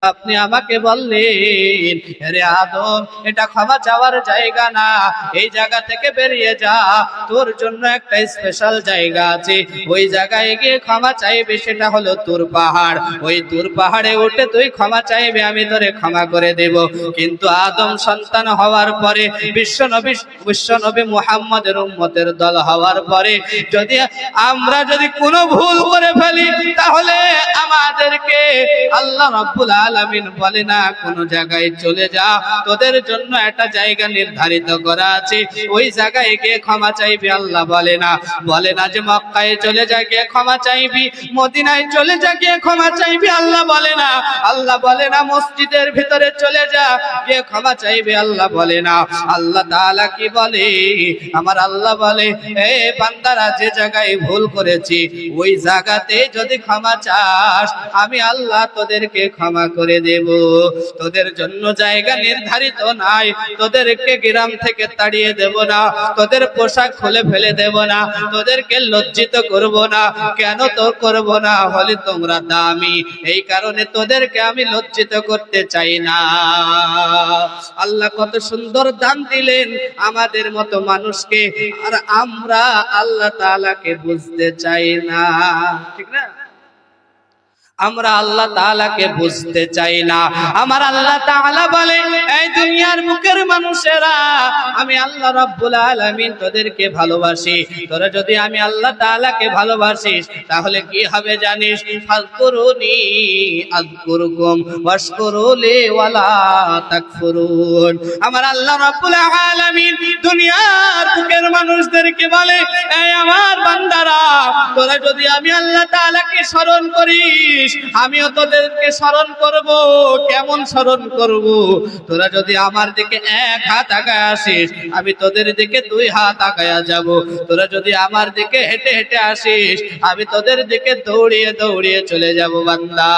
আপনি আমাকে বললেন, আরে আদম, এটা ক্ষমা চাওয়ার জায়গা না, এই জায়গা থেকে বেরিয়ে যা, তোর জন্য একটা স্পেশাল জায়গা আছে, ওই জায়গায় গিয়ে ক্ষমা চাইবে, সেটা হলো তুর পাহাড়। ওই তুর পাহাড়ে উঠে তুই ক্ষমা চাইবে, আমি তোরে ক্ষমা করে দেব। কিন্তু আদম সন্তান হওয়ার পরে, বিশ্বনবী মুহাম্মদের উম্মতের দল হওয়ার পরে, আমরা যদি কোনো ভুল করে ফেলি, তাহলে আমাদেরকে আল্লাহ রাব্বুল আলামিন বলে না কোন জায়গায় চলে যা, তোদের জন্য একটা জায়গা নির্ধারিত করা আছে, ওই জায়গায় গিয়ে ক্ষমা চাইবি। আল্লাহ বলে না যে মক্কায় চলে যা গিয়ে ক্ষমা চাইবি, মদিনায় চলে যা গিয়ে ক্ষমা চাইবি। আল্লাহ বলে না মসজিদের ভিতরে চলে যা গিয়ে ক্ষমা চাইবি। আল্লাহ বলে না। আল্লাহ তাআলা কি বলে? আমার আল্লাহ বলে, এ বান্দারা, যে জায়গায় ভুল করেছি ওই জায়গাতে যদি ক্ষমা চাস, আমি আল্লাহ তোদেরকে ক্ষমা করে দেব। তোদের জন্য জায়গা নির্ধারিত নাই, তোদেরকে গ্রাম থেকে তাড়িয়ে দেব না, তোদের পোশাক খুলে ফেলে দেব না, তোদেরকে লজ্জিত করব না। কেন তো করব না? বলে তোমরা দামি, এই কারণে তোদেরকে আমি লজ্জিত করতে চাই না। আল্লাহ কত সুন্দর দান দিলেন আমাদের মতো মানুষকে, আর আমরা আল্লাহ তাআলাকে বুঝতে চাই না, ঠিক না? আমরা আল্লাহ তাআলাকে বুঝতে চাই না। আমার আল্লাহ তাআলা বলে, এই দুনিয়ার মুখের মানুষেরা, আমি আল্লাহ রাব্বুল আলামিন তোদেরকে ভালোবাসি। তোরা যদি আমি আল্লাহ তাআলাকে ভালোবাসিস, তাহলে কি হবে জানিস? ফাযকুরুনি আযকুরুকুম ওয়াশকুরুলি ওয়ালা তাকফুরুন। আমার আল্লাহ রাব্বুল আলামিন দুনিয়ার মুখের মানুষদেরকে বলে, এই আমার বান্দারা, তোরা যদি আমি আল্লাহ তাআলাকে স্মরণ করিস, আমিও তোদেরকে স্মরণ করব। কেমন স্মরণ করব? তোরা যদি আমার দিকে এক হাত আগায় আসিস, আমি তোদের দিকে দুই হাত আগায়া যাব। তোরা যদি আমার দিকে হেঁটে হেঁটে আসিস, আমি তোদের দিকে দৌড়িয়ে দৌড়িয়ে চলে যাব। বান্দা,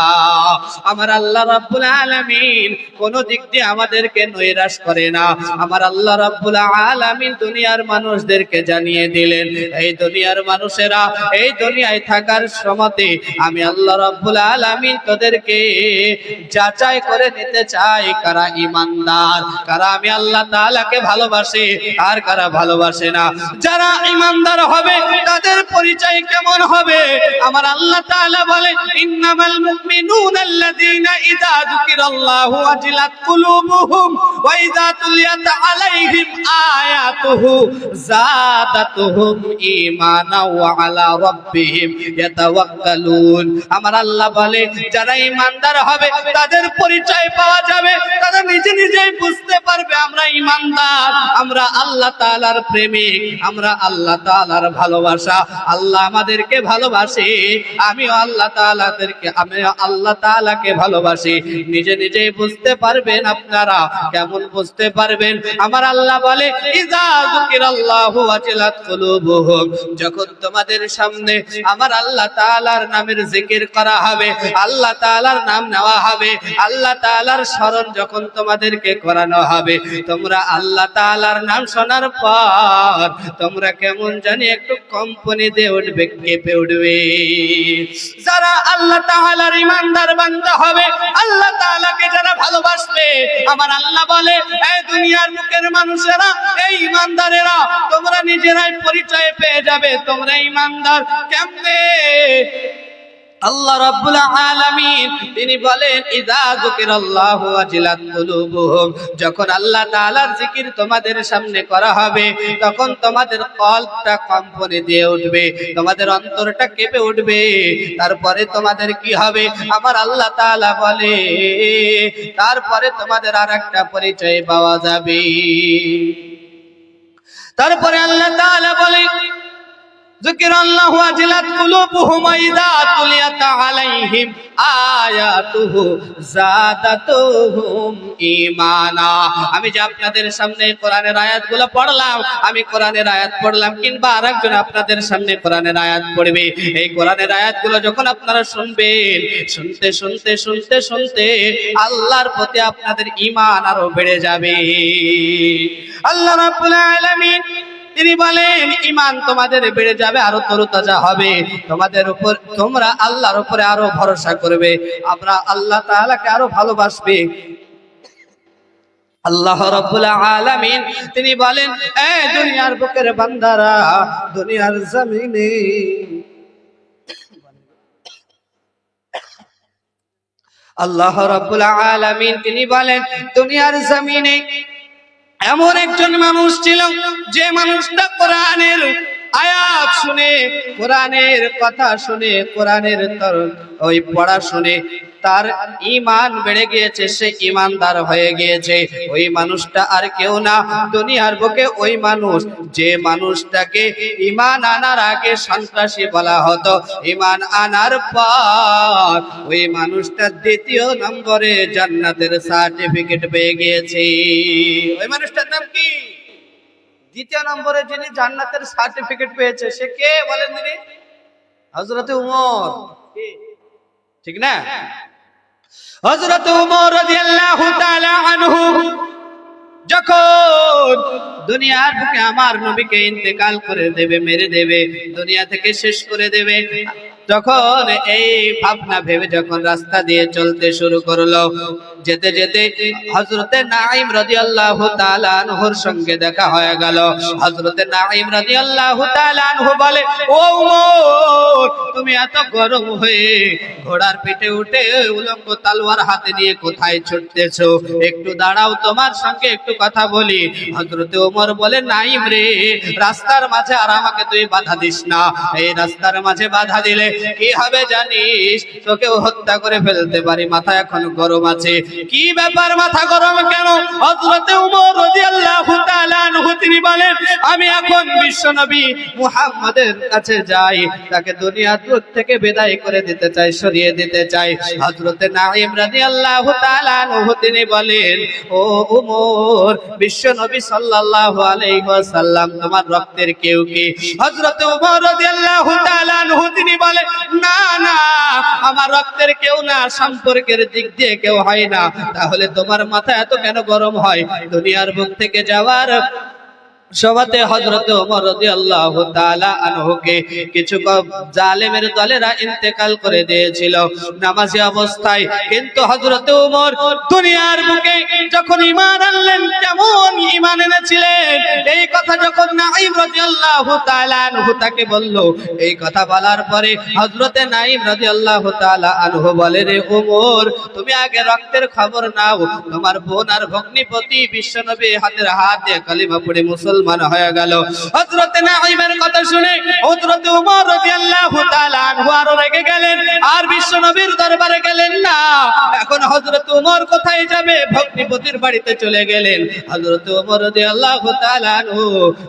আমার আল্লাহ রাব্বুল আলামিন কোন দিক দিয়ে আমাদেরকে নৈরাশ করে না। আমার আল্লাহ রাব্বুল আলামিন দুনিয়ার মানুষদেরকে জানিয়ে দিলেন, এই দুনিয়ার মানুষেরা, এই দুনিয়ায় থাকার সময়তে আমি আল্লাহ রাব্বুল আলামিন তোদেরকে যাচাই করে নিতে চাই, কারা ঈমানদার, কারা আমি আল্লাহ তাআলাকে ভালোবাসে, আর কারা ভালোবাসে না। যারা ঈমানদার হবে তাদের পরিচয় কেমন হবে? আমার আল্লাহ তাআলা বলে, ইন্নামাল মুমিনুনা আল্লাযীনা ইযা যুকিরাল্লাহু ওয়াজিলাত কুলুবুহুম ওয়া ইযা তুলিয়াত আলাইহিম আয়াতুহু যাদাতুহুম ঈমানাও ওয়া আলা রাব্বিহিম ইয়াতাওয়াক্কালুন। আমার আল্লাহ বলে, যারা ঈমানদার হবে তাদের পরিচয় পাওয়া যাবে, তারা নিজে নিজেই বুঝতে পারবে আমরা ঈমানদার, আমরা আল্লাহ তাআলার প্রেমিক, আমরা আল্লাহ তাআলার ভালোবাসা। আল্লাহ আমাদেরকে ভালোবাসে, আমিও আল্লাহ তাআলাকে ভালোবাসি। নিজে নিজেই বুঝতে পারবেন। আপনারা কেমন বুঝতে পারবেন? আমার আল্লাহ বলে, ইযা যুকিরাল্লাহু ওয়াজিলাত কুলুবুহুম, যখন তোমাদের সামনে আমার আল্লাহ তাআলার নামের জিকির করা হবে, আল্লাহ তাআলার নাম নেওয়া হবে, আল্লাহ তাআলার স্মরণ যখন তোমাদেরকে করানো হবে, তোমরা আল্লাহ তাআলার নাম শোনার পর তোমরা কেমন জানি একটু কম্পনি দিয়ে উঠবে, কেঁপে উঠবে। যারা আল্লাহ তাআলার ঈমানদার বান্দা হবে, আল্লাহ তাআলাকে যারা ভালোবাসবে, আমার আল্লাহ বলে, এই দুনিয়ার মুখের মানুষেরা, এই ঈমানদারেরা, তোমরা নিজেরাই পরিচয় পেয়ে যাবে তোমরা ঈমানদার। কেমনে? আল্লাহ রাব্বুল আলামিন তিনি বলেন, ইযা যুকিরাল্লাহু ওয়াজিলাত কুলুবুহুম, যখন আল্লাহ তাআলার জিকির তোমাদের সামনে করা হবে, তখন তোমাদের কলবটা কম্পনে দিয়ে উঠবে, তোমাদের অন্তরটা কেঁপে উঠবে। তারপরে তোমাদের কি হবে? আমার আল্লাহ তাআলা বলে, তারপরে তোমাদের আরেকটা পরিচয় পাওয়া যাবে। তারপরে আল্লাহ তাআলা বলে, যুকিরাল্লাহু ওয়াজিলাত কুলুবুহুম ওয়া ইযা তুলিয়াত আলাইহিম আয়াতুহু যাদাতুহুম ঈমানা। আমি যে আপনাদের সামনে কোরআনের আয়াতগুলো পড়লাম, আমি কোরআনের আয়াত পড়লাম, কিংবা আরেকজন আপনাদের সামনে কোরআনের আয়াত পড়বে, এই কোরআনের আয়াতগুলো যখন আপনারা শুনবেন, শুনতে শুনতে শুনতে শুনতে আল্লাহর প্রতি আপনাদের ঈমান আরো বেড়ে যাবে। আল্লাহ রাব্বুল আলামিন তিনি বলেন ঈমান তোমাদের বেড়ে যাবে, আরো তরতাজা হবে, তোমাদের উপর তোমরা আল্লাহর উপরে আরো ভরসা করবে, আমরা আল্লাহ তাআলাকে আরো ভালোবাসবে। আল্লাহ রাব্বুল আলামিন তিনি বলেন, এ দুনিয়ার বুকের বান্দারা, দুনিয়ার জমিনে আল্লাহ রাব্বুল আলামিন তিনি বলেন, দুনিয়ার জমিনে এমন একজন মানুষ ছিল যে মানুষটা কোরআনের আয়াত শুনে, কোরআনের কথা শুনে, কোরআনের ওই পড়া শুনে তার ঈমান বেড়ে গিয়েছে, সে ঈমানদার হয়ে গিয়েছে। ওই মানুষটা আর কেউ না, দুনিয়ার বুকে ওই মানুষ যে মানুষটাকে ঈমান আনার আগে সন্ত্রাসী বলা হতো, ঈমান আনার পর ওই মানুষটা দ্বিতীয় নম্বরে জান্নাতের সার্টিফিকেট পেয়ে গিয়েছে। ওই মানুষটার নাম কি? দ্বিতীয় নম্বরে যিনি জান্নাতের সার্টিফিকেট পেয়েছে সে কে বলেন তিনি? হযরত উমর। ঠিক না? হযরত উমর রাদিয়াল্লাহু তাআলা আনহু যখন দুনিয়ার বুকে আমার নবীকে ইন্তেকাল করে দেবে, মেরে দেবে, দুনিয়া থেকে শেষ করে দেবে, যখন এই ভাবনা ভেবে যখন রাস্তা দিয়ে চলতে শুরু করলো, যেতে যেতে হযরতে নাঈম রাদিয়াল্লাহু তাআলা আনহুর সঙ্গে দেখা হয়ে গেল। হযরতে নাঈম রাদিয়াল্লাহু তাআলা আনহু বলে, ও উমর, তুমি এত গরম হয়ে ঘোড়ার পিঠে উঠে উলঙ্গ তলোয়ার হাতে নিয়ে কোথায় ছুটতেছো? একটু দাঁড়াও, তোমার সঙ্গে একটু কথা বলি। হযরতে ওমর বলে, নাঈম রে, রাস্তার মাঝে আর আমাকে তুই বাধা দিস না, এই রাস্তার মাঝে বাধা দিলে কি হবে জানিস? তোকেও হত্যা করে ফেলতে পারি, মাথা এখন গরম আছে। কি ব্যাপার, মাথা গরম কেন? হযরতে ওমর রাদিয়াল্লাহু তাআলা আনহু তিনি বলেন, আমি এখন বিশ্বনবী মুহাম্মাদের কাছে যাই, তাকে দুনিয়া থেকে বিদায় করে দিতে চাই, সরিয়ে দিতে চাই। হযরতে নাঈম রাদিয়াল্লাহু তাআলা আনহু তিনি বলেন, ও ওমর, বিশ্বনবী সাল্লাল্লাহু আলাইহি ওয়াসাল্লাম তোমার রক্তের কেউ কি? হযরতে ওমর রাদিয়াল্লাহু তাআলা আনহু তিনি বলেন, না না, আমার রক্তের কেউ না, সম্পর্কের দিক দিয়ে কেউ হয় না। তাহলে তোমার মাথা এত কেন গরম হয়? দুনিয়ার বুক থেকে যাওয়ার সবাতে হযরতে ওমর রাদিয়াল্লাহু তাআলা আনহুকে কিছু জালেমের দলেরা ইন্তেকাল করে দিয়েছিল নামাজি অবস্থায়, কিন্তু হযরতে ওমর দুনিয়ার বুকে যখন ঈমান আনলেন, কেমন ঈমান এনেছিলেন এই কথা যখন নাঈম রাদিয়াল্লাহু তাআলা আনহু তাকে বলল, এই কথা বলার পরে হযরতে নাঈম রাদিয়াল্লাহু তাআলা আনহু বলে, রে ওমর, তুমি আগে রক্তের খবর নাও, তোমার বোন আর ভগ্নিপতি বিশ্বনবী হাতের হাত দিয়ে কালিমা পড়ে মুসলমান হয়ে গেল। হযরতে নাঈমের কথা শুনে হযরতে ওমর রাদিয়াল্লাহু তাআলা আনহু আরো রেগে গেলেন, আর বিশ্বনবীর দরবারে গেলেন না। এখন হযরতে ওমর কোথায় যাবে? ভগ্নিপতির বাড়িতে চলে গেলেন। হযরতে ওমর রাদিয়াল্লাহু তাআলা আনহু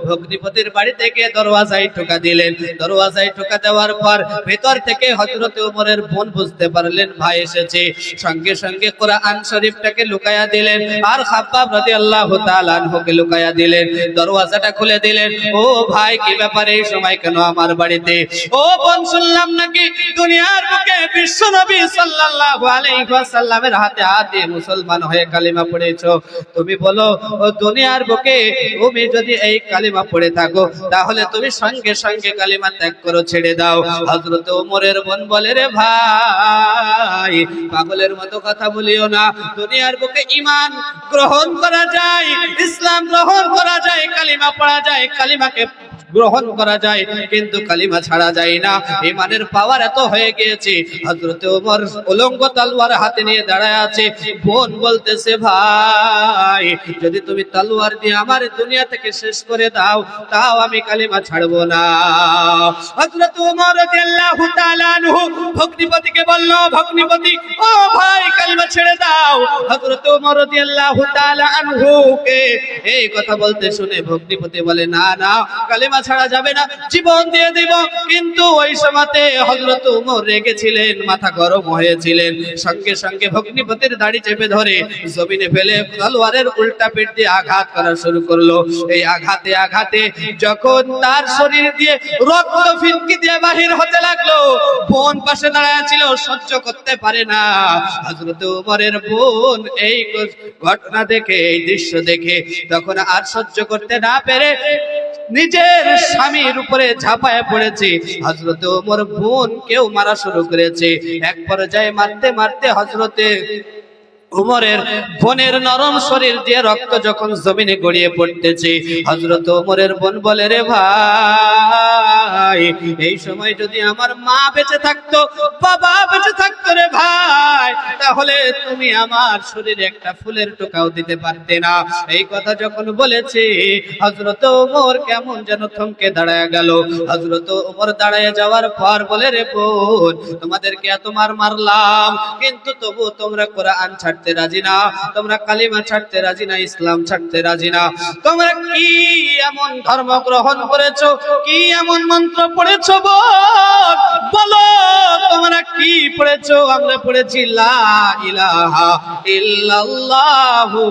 ভগ্নিপতির বাড়িতে গিয়ে দরওয়াজায় টোকা দিলেন। দরওয়াজায় টোকা দেওয়ার পর ভেতর থেকে হযরতে ওমরের বোন বুঝতে পারলেন ভাই এসেছে, সঙ্গে সঙ্গে কোরআন শরীফটাকে লুকায়া দিলেন, আর খাব্বাব রাদিয়াল্লাহু তাআলা আনহুকে লুকায়া দিলেন। দরওয়াজাটা খুলে দিলেন। ও ভাই, কি ব্যাপারে এই সময় কেন আমার বাড়িতে? ও বোন, শুনলাম নাকি দুনিয়ার বুকে বিশ্বনবী সাল্লাল্লাহু আলাইহি ওয়াসাল্লামের হাতে হাত দিয়ে মুসলমান হয়ে কালিমা পড়েছো। তুমি বলো, ও দুনিয়ার বুকে তুমি যদি এই কালিমা পড়ে থাকো, তাহলে তুমি সঙ্গে সঙ্গে কালিমা ত্যাগ করো, ছেড়ে দাও। হযরত ওমরের বোন বলে, রে ভাই, পাগলের মতো কথা বলিও না। দুনিয়ার বুকে ঈমান গ্রহণ করা যায়, ইসলাম গ্রহণ করা যায়, কালিমা পড়া যায়, কালিমাকে গ্রহণ করা যায়, কিন্তু কালিমা ছাড়া যায় না। ঈমানের পাওয়ার এত হয়ে গিয়েছে। হযরত ওমর উলঙ্গ তলোয়ার হাতে নিয়ে দাঁড়ায় আছে। বোন বলতেছে, ভাই, যদি তুমি তলোয়ার দিয়ে আমার দুনিয়া থেকে শেষ করে দাও, তাও আমি কালিমা ছাড়বো না। হযরত ওমর রাদিয়াল্লাহু তাআলা আনহু ভগ্নিপতিকে বলল, ভগ্নিপতি, ও ভাই, কালিমা ছেড়ে দাও। হযরত ওমর রাদিয়াল্লাহু তাআলা আনহু কে এই কথা বলতে শুনে ভগ্নিপতি বলে, না না, কালিমা ছাড়া যাবে না, জীবন দিয়ে দিব। কিন্তু ওই সময়তে হযরত ওমর রেগেছিলেন, মাথা গরম হয়েছিলেন, সঙ্গে সঙ্গে ভগ্নিপতির দাড়ি চেপে ধরে জমিনে ফেলে তলোয়ারের উল্টা পিঠ দিয়ে আঘাত করা শুরু করলো। এই আঘাতে আঘাতে যখন তার শরীর দিয়ে রক্ত ফিনকি দিয়ে বাহির হতে লাগলো, বোন পাশে দাঁড়ায় ছিল, সহ্য করতে পারে না। হযরত ওমরের বোন এই ঘটনা দেখে, এই দৃশ্য দেখে তখন আর সহ্য করতে না পেরে নিজের স্বামীর উপরে ঝাঁপায় পড়েছে। হযরত ওমর বোনকেও মারা শুরু করেছে। এক পর্যায়ে মারতে মারতে হযরতে উমরের বোনের নরম শরীর দিয়ে রক্ত যখন জমিনে গড়িয়ে পড়তেছে, হযরত উমরের বোন বলে, রে ভাই, এই সময় যদি আমার মা বেঁচে থাকতো, বাবা বেঁচে থাকতো রে ভাই, তাহলে তুমি আমার শরীরে একটা ফুলের টোকাও দিতে পারতে না। এই কথা যখন বলেছে, হযরত উমর কেমন যেন থমকে দাঁড়ায় গেল। হযরত উমর দাঁড়ায় যাওয়ার পর বলে, রে বোন, তোমাদেরকে এত মারলাম, কিন্তু তবু তোমরা কোরআন ছাড়তে রাজি না, তোমরা কালিমা ছাড়তে রাজি না, ইসলাম ছাড়তে রাজি না। তোমরা কি এমন ধর্ম গ্রহণ করেছো, কি এমন মন্ত্র পড়েছো বলো, তোমরা কি পড়েছো? আমরা পড়েছি লা ইলাহা ইল্লাল্লাহু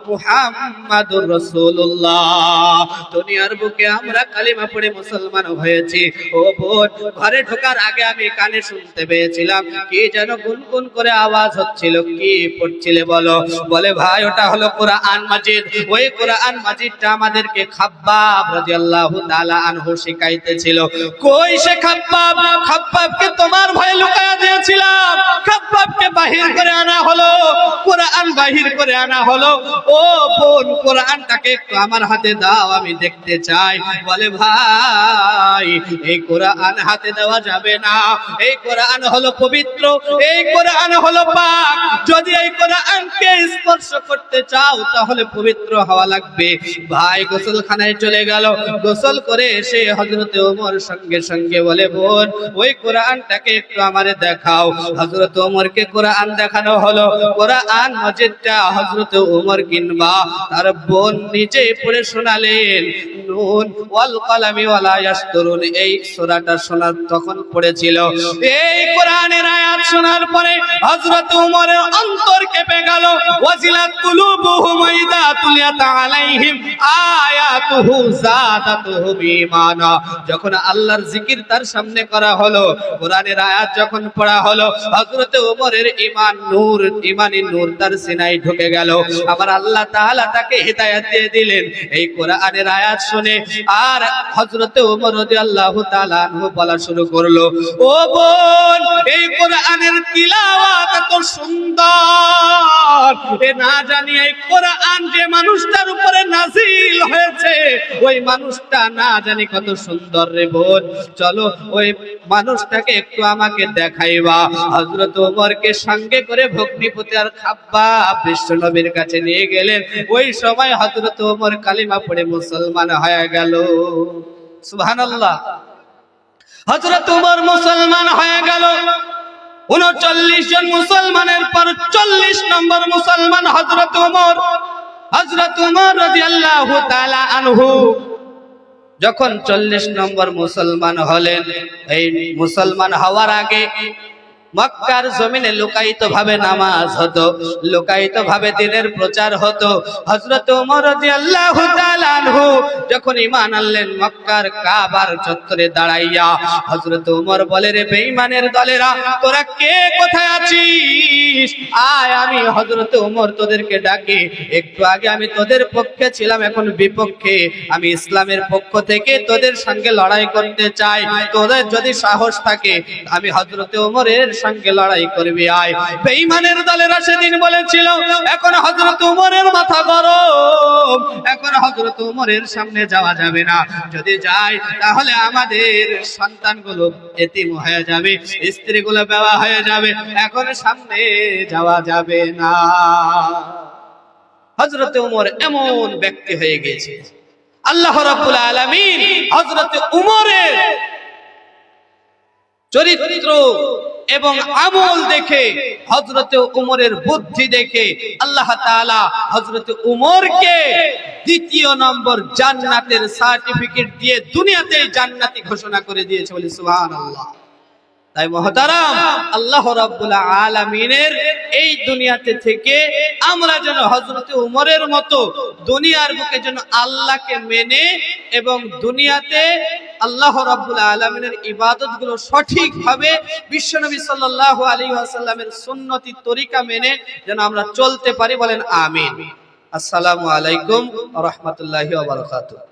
মুহাম্মাদুর রাসূলুল্লাহ। দুনিয়ার বুকে আমরা কালিমা পড়ে মুসলমান হয়েছি। ও বোন, ঘরে ঢোকার আগে আমি কানে শুনতে পেয়েছিলাম কি যেন গুনগুন করে আওয়াজ হচ্ছিল, কি পড়ছিলে বলো? বলে, ভাই, ওটা হলো কোরআন মাজিদ। ওই কোরআন মাজিদটা আমাদেরকে খাব্বাব রাদিয়াল্লাহু তাআলা আনহু শিখাইতেছিল। কই সে খাব্বাব? খাব্বাবকে তোমার ভয়ে লুকায়া দিয়েছিলাম, খাব্বাবকে বাহির করে আনা হলো, কোরআন বাহির করে আনা হলো। ও বোন, কোরআনটাকে একটু আমার হাতে দাও, আমি দেখতে চাই। বলে, ভাই, এই কোরআন হাতে দেওয়া যাবে না। এই কোরআন হলো পবিত্র, এই কোরআন হলো পাক। যদি এই কোরআনকে স্পর্শ করতে চাও তাহলে পবিত্র হওয়া লাগবে। ভাই গোসলখানায় চলে গেল। গোসল করে এসে হযরত ওমর সঙ্গে সঙ্গে বলে, বোন, ওই কোরআনটাকে একটু আমারে দেখাও। হযরত ওমরকে কোরআন দেখানো হলো। কোরআন মাজিদটা হযরত ওমর কিংবা তার বোন নিজে পড়ে শোনালেন। নুন ওয়াল কলামি ওয়ালা ইয়াসতুরুন, এই সূরাটা শোনার তখন পড়েছিল। এই কোরআনের আয়াত শোনার পরে হযরত ওমরের অন্তর কেঁপে গেল। ওয়াজিলাত কুলুবুহুম ইযা তুলিয়াত আলাইহিম আয়াতুহু যাদাতুহুম ঈমানা। যখন আল্লাহর জিকির তার সামনে করা হলো, কোরআনের আয়াত যখন পড়া হলো, হযরত ওমরের ঈমান নূর, ঈমানি নূর তার সিনায় ঢুকে গেল। আবার আল্লাহ তাআলা তাকে হিদায়াত দিয়ে দিলেন এই কোরআনের আয়াত শুনে। আর হযরত ওমর রাদিয়াল্লাহু তাআলা আনহু বলা শুরু করলো, ও বোন, এই কোরআনের তিলাওয়াত এত সুন্দর, এ না জানি এই কোরআন যে মানুষটার উপরে নাজিল হয়েছে, ওই মানুষটা না জানি কত সুন্দর রে বোন, চলো ওই মানুষটাকে একটু আমাকে দেখাইবা। হযরত ওমরকে সঙ্গে করে ভগ্নিপতি আর খাব্বাব বিশ্ব নবীর কাছে নিয়ে গেলেন। ওই সময় হযরত ওমর কালিমা পড়ে মুসলমান হয়ে গেল। সুবহানাল্লাহ। হযরত ওমর মুসলমান হয়ে গেল। 39 জন মুসলমানের পর 40 নম্বর মুসলমান হযরত ওমর। হযরত ওমর রাদিয়াল্লাহু তাআলা আনহু যখন 40 নম্বর মুসলমান হলেন, এই মুসলমান হওয়ার আগে মক্কার জমিনে লুকায়িত ভাবে নামাজ হতো, লুকায়িত ভাবে দ্বীনের প্রচার হতো। হযরত ওমর রাদিয়াল্লাহু তাআলা আনহু যখন ঈমান আনলেন, মক্কার কাবার চত্বরে দাঁড়াইয়া হযরত ওমর বলে, রে বেঈমানের দলেরা, তোরা কে কোথায় আছিস? আয়, আমি হযরত ওমর তোদেরকে ডাকি। একটু আগে আমি তোদের পক্ষে ছিলাম, এখন বিপক্ষে। আমি ইসলামের পক্ষ থেকে তোদের সঙ্গে লড়াই করতে চাই। তোদের যদি সাহস থাকে আমি হযরত ওমরের সঙ্গে লড়াই করবি, আয়। বেঈমানের দলেরা সেদিন বলেছিল, এখন হযরত ওমরের মাথা গরম, এখন হযরত ওমরের সামনে যাওয়া যাবে না। যদি যাই তাহলে আমাদের সন্তানগুলো এতিম হয়ে যাবে, স্ত্রীগুলো বেওয়া হয়ে যাবে, এখন সামনে যাওয়া যাবে না। হযরত ওমর এমন ব্যক্তি হয়ে গেছে, আল্লাহ রাব্বুল আলামিন হযরত ওমরের চরিত্র এবং আমল দেখে, হযরত ওমরের বুদ্ধি দেখে আল্লাহ তাআলা হযরত ওমরকে 2য় নম্বর জান্নাতের সার্টিফিকেট দিয়ে দুনিয়াতেই জান্নাতি ঘোষণা করে দিয়েছে, বলি সুবহানাল্লাহ। তাই মুহতারাম, আল্লাহ রাব্বুল আলামিনের এই দুনিয়াতে থেকে আমরা যেন হযরত ওমরের মতো দুনিয়ার বুকে যেন আল্লাহকে মেনে এবং দুনিয়াতে আল্লাহ রাব্বুল আলামিনের ইবাদতগুলো সঠিকভাবে বিশ্বনবী সাল্লাল্লাহু আলাইহি ওয়াসাল্লামের সুন্নতি তরিকা মেনে যেন আমরা চলতে পারি, বলেন আমিন। আসসালামু আলাইকুম ওয়া রাহমাতুল্লাহি ওয়া বারাকাতুহু।